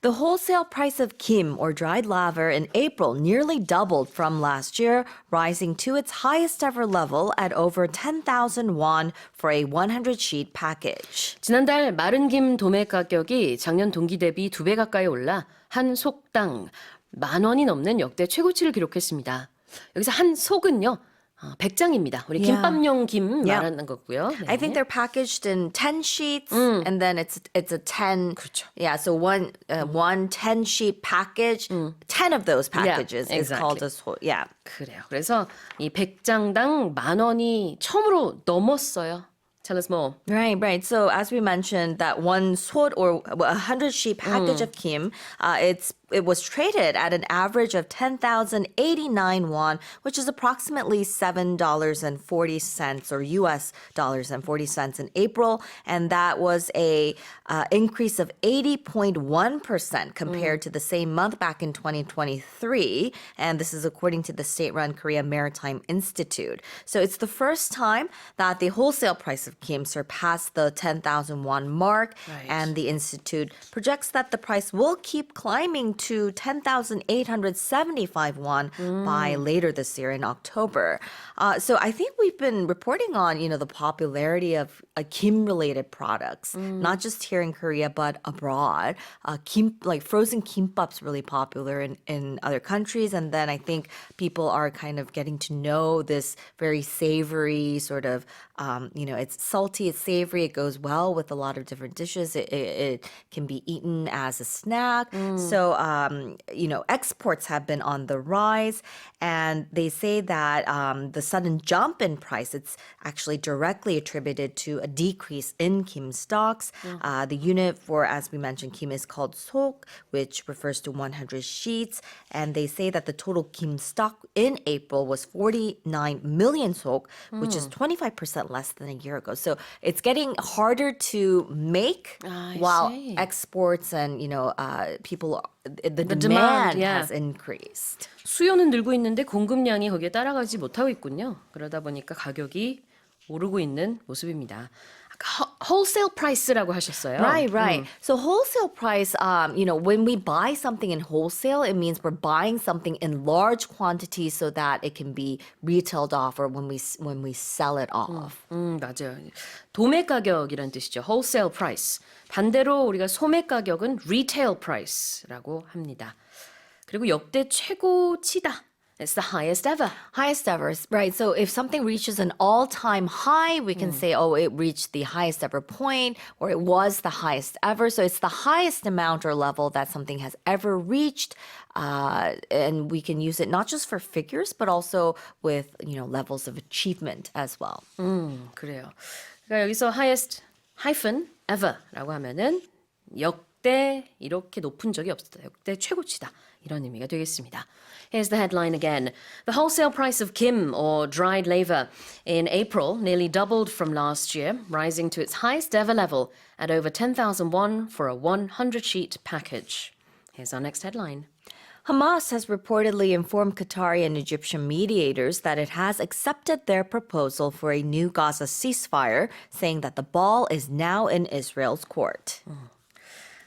The wholesale price of kim or dried laver in April nearly doubled from last year, rising to its highest ever level at over 10,000 won for a 100-sheet package. 지난달 마른 김 도매 가격이 작년 동기 대비 2배 가까이 올라 한 속당 10,000원이 넘는 역대 최고치를 기록했습니다. 여기서 한 속은요. 100장입니다. 우리 Yeah. 김밥용 김 Yeah. 말하는 거고요. 네. I think they're packaged in 10 sheets and then it's a 10. 그렇죠. Yeah, so one 10-sheet package, 10 of those packages is called a yeah. 그래요. 그래서 이 100장당 10,000원이 처음으로 넘었어요. Tell us more. Right. So as we mentioned, that one sword or 100-sheet package of kim, it was traded at an average of 10,089 won, which is approximately $7.40 or US dollars and 40 cents in April, and that was a increase of 80.1% compared to the same month back in 2023, and this is according to the state-run Korea Maritime Institute. So it's the first time that the wholesale price of kim surpassed the 10,000 won mark, and the institute projects that the price will keep climbing to 10,875 won by later this year in October. So I think we've been reporting on, the popularity of kim-related products, not just here in Korea but abroad. Like frozen kimbap's really popular in other countries, and then I think people are kind of getting to know this very savory sort of, it's salty, it's savory, it goes well with a lot of different dishes. It can be eaten as a snack. So, exports have been on the rise, and they say that the sudden jump in price, it's actually directly attributed to a decrease in kim stocks. The unit for, as we mentioned, kim is called sok, which refers to 100 sheets, and they say that the total kim stock in April was 49 million sok, which is 25% less than a year ago. So it's getting harder to make while see. exports and, people, the demand, demand yeah. has increased. 수요는 늘고 있는데 공급량이 거기에 따라가지 못하고 있군요. 그러다 보니까 가격이 오르고 있는 모습입니다. 아까 wholesale price라고 하셨어요. Right. So wholesale price, when we buy something in wholesale, it means we're buying something in large quantities so that it can be retailed off or when we sell it off. 맞아요. 도매 가격이란 뜻이죠. wholesale price. 반대로 우리가 소매 가격은 retail price라고 합니다. 그리고 역대 최고치다. It's the highest ever. Highest ever, right? So if something reaches an all-time high, we can say, it reached the highest ever point, or it was the highest ever. So it's the highest amount or level that something has ever reached, and we can use it not just for figures, but also with levels of achievement as well. 그래요. 그러니까 여기서 highest ever라고 하면은 역대 이렇게 높은 적이 없었다. 역대 최고치다. 이런 의미가 되겠습니다. Here's the headline again. The wholesale price of kim or dried laver in April nearly doubled from last year, rising to its highest ever level at over 10,000 won for a 100-sheet package. Here's our next headline. Hamas has reportedly informed Qatari and Egyptian mediators that it has accepted their proposal for a new Gaza ceasefire, saying that the ball is now in Israel's court.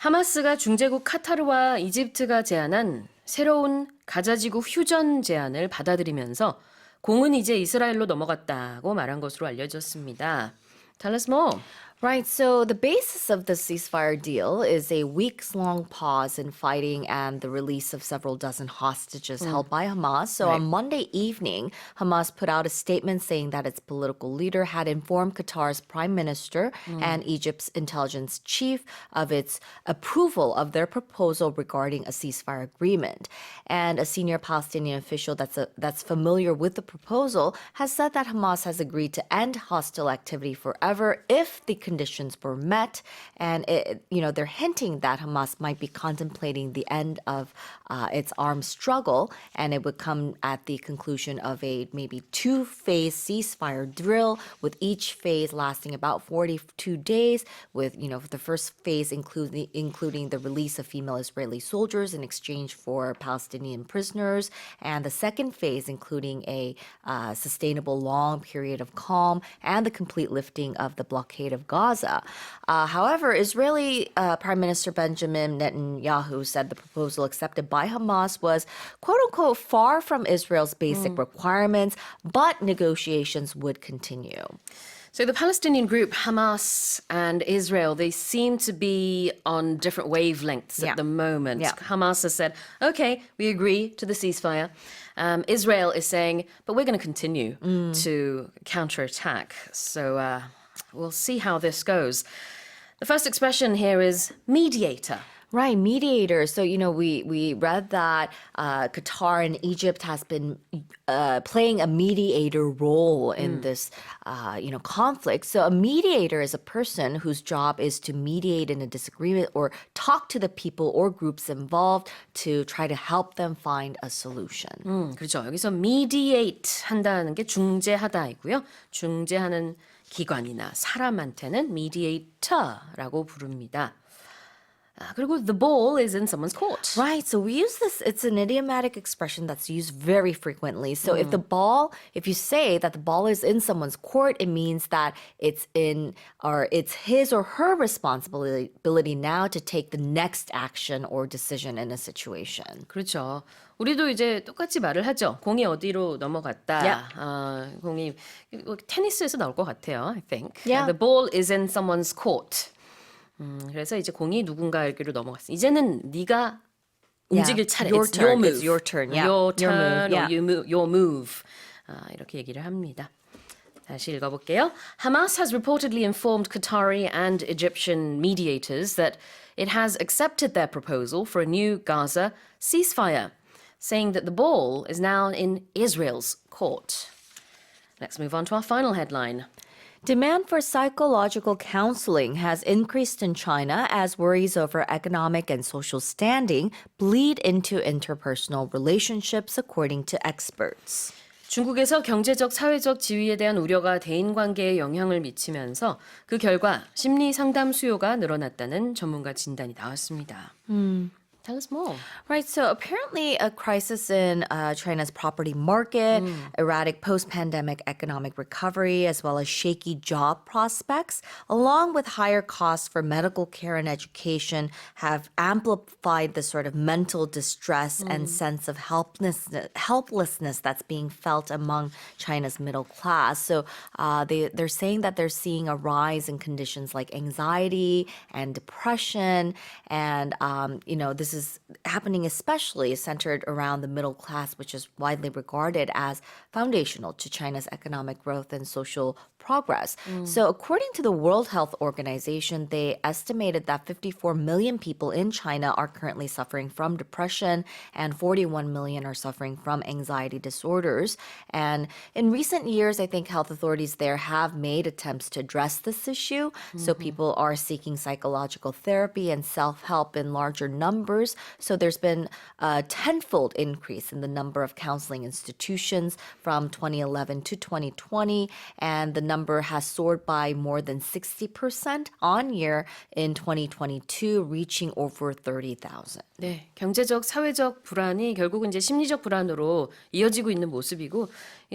하마스가 중재국 카타르와 이집트가 제안한 새로운 가자지구 휴전 제안을 받아들이면서 공은 이제 이스라엘로 넘어갔다고 말한 것으로 알려졌습니다. Tell us more. Right, so the basis of the ceasefire deal is a weeks-long pause in fighting and the release of several dozen hostages held by Hamas. So on Monday evening, Hamas put out a statement saying that its political leader had informed Qatar's prime minister and Egypt's intelligence chief of its approval of their proposal regarding a ceasefire agreement. And a senior Palestinian official that's familiar with the proposal has said that Hamas has agreed to end hostile activity forever if the conditions were met, and they're hinting that Hamas might be contemplating the end of its armed struggle, and it would come at the conclusion of a maybe two-phase ceasefire drill, with each phase lasting about 42 days, with the first phase including the release of female Israeli soldiers in exchange for Palestinian prisoners, and the second phase including a sustainable long period of calm and the complete lifting of the blockade of Gaza. Gaza. However, Israeli Prime Minister Benjamin Netanyahu said the proposal accepted by Hamas was, quote unquote, far from Israel's basic requirements, but negotiations would continue. So the Palestinian group Hamas and Israel, they seem to be on different wavelengths Yeah. at the moment. Yeah. Hamas has said, okay, we agree to the ceasefire. Israel is saying, but we're going to continue to counterattack. So we'll see how this goes. The first expression here is mediator. Right, mediator. So, we read that Qatar and Egypt has been playing a mediator role in this, conflict. So a mediator is a person whose job is to mediate in a disagreement or talk to the people or groups involved to try to help them find a solution. 그렇죠. 여기서 mediate 한다는 게 중재하다이고요. 중재하는 기관이나 사람한테는 mediator라고 부릅니다. 그리고 the ball is in someone's court. Right. So we use this, it's an idiomatic expression that's used very frequently. So if you say that the ball is in someone's court, it means that it's his or her responsibility now to take the next action or decision in a situation. 그렇죠. 우리도 이제 똑같이 말을 하죠. 공이 어디로 넘어갔다. Yeah. 공이 테니스에서 나올 것 같아요. I think. Yeah. The ball is in someone's court. 그래서 이제 공이 누군가에게로 넘어갔어. 이제는 네가 움직일 차례. Your It's turn. your move. It's your turn. Yeah. Your Your move. turn Yeah. or your move. 이렇게 얘기를 합니다. 다시 읽어볼게요. Hamas has reportedly informed Qatari and Egyptian mediators that it has accepted their proposal for a new Gaza ceasefire, saying that the ball is now in Israel's court. Let's move on to our final headline. Demand for psychological counseling has increased in China as worries over economic and social standing bleed into interpersonal relationships, according to experts. 중국에서 경제적, 사회적 지위에 대한 우려가 대인관계에 영향을 미치면서 그 결과 심리 상담 수요가 늘어났다는 전문가 진단이 나왔습니다. Tell us more. Right. So apparently a crisis in China's property market, erratic post-pandemic economic recovery, as well as shaky job prospects, along with higher costs for medical care and education, have amplified the sort of mental distress and sense of helplessness that's being felt among China's middle class. So they're saying that they're seeing a rise in conditions like anxiety and depression, and this is happening especially centered around the middle class, which is widely regarded as foundational to China's economic growth and social progress. So according to the World Health Organization, they estimated that 54 million people in China are currently suffering from depression and 41 million are suffering from anxiety disorders. And in recent years, I think health authorities there have made attempts to address this issue. So people are seeking psychological therapy and self-help in larger numbers. So there's been a tenfold increase in the number of counseling institutions from 2011 to 2020, and the number has soared by more than 60% on year in 2022, reaching over 30,000. 네, 경제적, 사회적 불안이 결국은 이제 심리적 불안으로 이어지고 있는 모습이고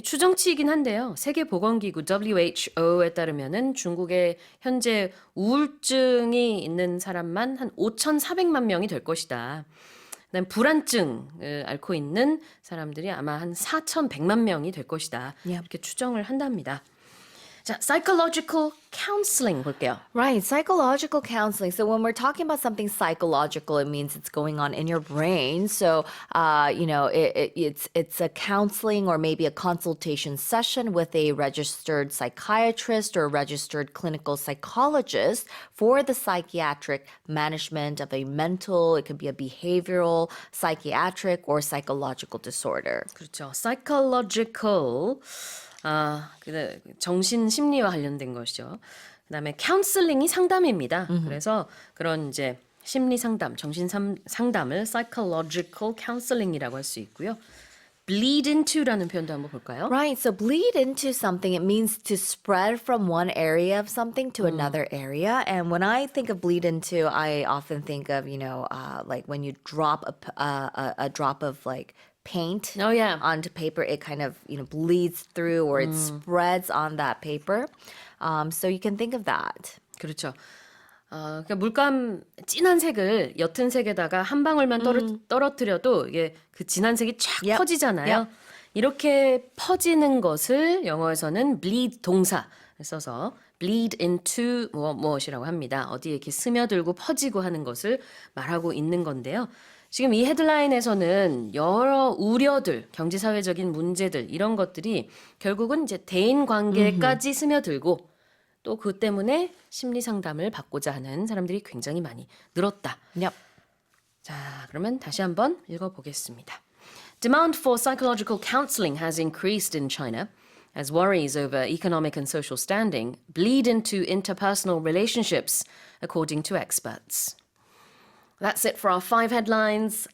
추정치이긴 한데요. 세계보건기구 WHO에 따르면은 중국의 현재 우울증이 있는 사람만 한 5,400만 명이 될 것이다. 그다음 불안증을 앓고 있는 사람들이 아마 한 4,100만 명이 될 것이다. 이렇게 추정을 한답니다. 자, psychological counseling 볼게요. Right, psychological counseling. So when we're talking about something psychological, it means it's going on in your brain. So, it's a counseling or maybe a consultation session with a registered psychiatrist or registered clinical psychologist for the psychiatric management of a mental, it could be a behavioral, psychiatric, or psychological disorder. 그렇죠. psychological 정신 심리와 관련된 것이죠. 그다음에 counseling이 상담입니다. 그래서 그런 이제 심리 상담, 정신 상담을 psychological counseling이라고 할 수 있고요. bleed into라는 표현도 한번 볼까요? Right. So bleed into something, it means to spread from one area of something to another area. And when I think of bleed into, I often think of, like when you drop a drop of like paint onto paper, it kind of, bleeds through or it spreads on that paper. So you can think of that. 그렇죠. 그러니까 물감 진한 색을 옅은 색에다가 한 방울만 떨어뜨려도 이게 그 진한 색이 쫙 Yep. 퍼지잖아요. Yep. 이렇게 퍼지는 것을 영어에서는 bleed 동사를 써서 bleed into 무엇이라고 합니다. 어디에 이렇게 스며들고 퍼지고 하는 것을 말하고 있는 건데요. 지금 이 헤드라인에서는 여러 우려들, 경제사회적인 문제들 이런 것들이 결국은 이제 대인 관계까지 스며들고 또 그 때문에 심리 상담을 받고자 하는 사람들이 굉장히 많이 늘었다. Yep. 자, 그러면 다시 한번 읽어보겠습니다. Demand for psychological counseling has increased in China as worries over economic and social standing bleed into interpersonal relationships, according to experts. That's it for our 5 headlines.